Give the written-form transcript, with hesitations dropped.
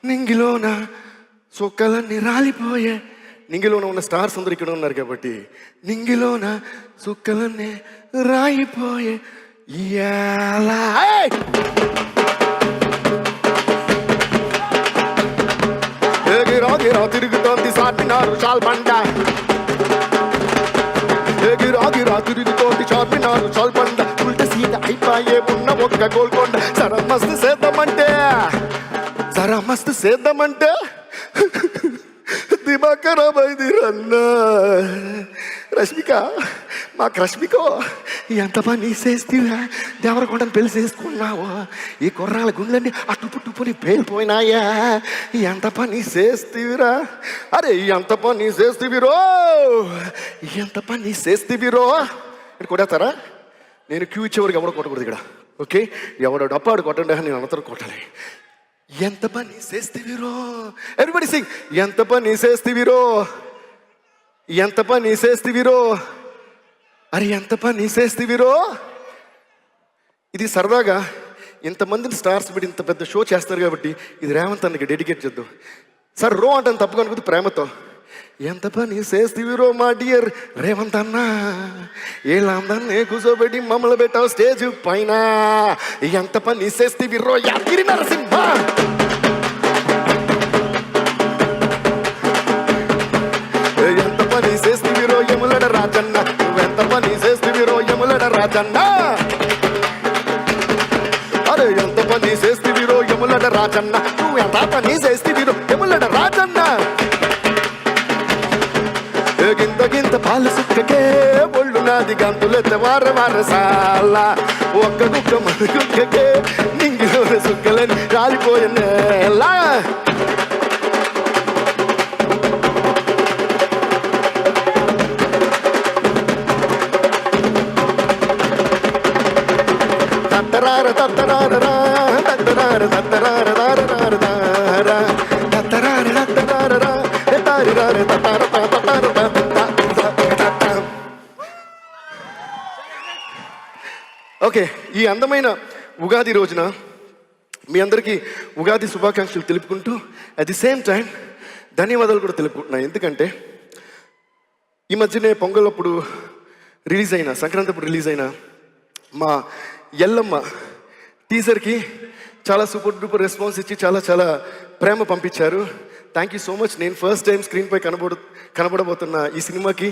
నింగిలోన సుక్కలన్నీ రాలిపోయే. నింగిలోన ఉన్న స్టార్స్ అందరు ఇక్కడ ఉన్నారు కాబట్టి నింగిలోన సుక్కలన్నీ రాయిపోయే. గిరా తిరుగుతోంది చార్మినారు చాల్బండ. గిరా తిరుగుతోంది చార్మినారు చాల్బండ. ఉల్ట సీత అయిపోయే ఉన్న ఒక్క గోల్కొండ. జరా మస్తు సేద్దామంటే దిమాగ్ ఖరాబ్ అయింది రన్న. రష్మిక, మాకు రష్మిక ఎంత పని చేస్తీవా? దేవరకొండని పెళ్లి చేసుకున్నావు, ఈ కుర్రాల గుండెలన్నీ అటుపుట్టుపుని పేలిపోయినాయా? ఎంత పని చేస్తీవిరా? అరే ఎంత పని చేస్తీవిరో, ఎంత పని చేస్తీవిరో. ఇక్కడ కొడతారా? నేను క్యూ ఇచ్చేవారికి ఎవడో కొట్టకూడదు ఇక్కడ, ఓకే? ఎవడో డప్పాడు కొట్టండి, నేను అనంతరం కొట్టాలి. ఎంత పని చేస్తీవిరో, ఎవ్రీబడి సింగ్. ఎంత పని చేస్తీవిరో, ఎంత పని చేస్తీవిరో, అరే ఎంత పని చేస్తీవిరో. ఇది సరదాగా ఇంతమందిని స్టార్స్ పెట్టి ఇంత పెద్ద షో చేస్తారు కాబట్టి ఇది రేవంత్ అన్నకి డెడికేట్ చేద్దాం. సార్ రో అంటే తప్పుగా అనుకుంది ప్రేమతో. ఎంత పని చేస్తీవిరో మా డియర్ రేవంత్ అన్న, ఏళ్ళందరినీ కూర్చోబెట్టి మమ్మల్ని పెట్టావు స్టేజ్ పైన. ఎంత పని చేస్తీవిరో యాదగిరి నరసింహ. ఎంత పని చేస్తీవిరో యములడ రాజన్న. నువ్వెంత పని చేస్తీవిరో యములడ రాజన్న. అరే ఎంత పని చేస్తీవిరో యములడ రాజన్న. నువ్వు ఎంత పని చేస్తీవిరో యములడ రాజన్న. గింత పాల సుక్కకే ఒళ్ళు నాది గంతులెత్త వారసాల. ఒక్క గుక్క మన గుక్కకే నింగిలో సుక్కలని రాలిపోయినేలా. తత్తరార తత్తరారరా తత్తరార తత్తరార దారదారదారా తత్తరార తత్తరారరా తత్తరార తత్తరార. ఓకే, ఈ అందమైన ఉగాది రోజున మీ అందరికీ ఉగాది శుభాకాంక్షలు తెలుపుకుంటూ అట్ ది సేమ్ టైం ధన్యవాదాలు కూడా తెలుపుకుంటున్నాను. ఎందుకంటే ఈ మధ్యనే పొంగల్ రిలీజ్ అయిన, సంక్రాంతి అప్పుడు రిలీజ్ అయిన మా ఎల్లమ్మ టీజర్కి చాలా సూపర్ డూపర్ రెస్పాన్స్ ఇచ్చి చాలా ప్రేమ పంపించారు. Thank you so much. నేను ఫస్ట్ టైం స్క్రీన్పై కనబడబోతున్న ఈ సినిమాకి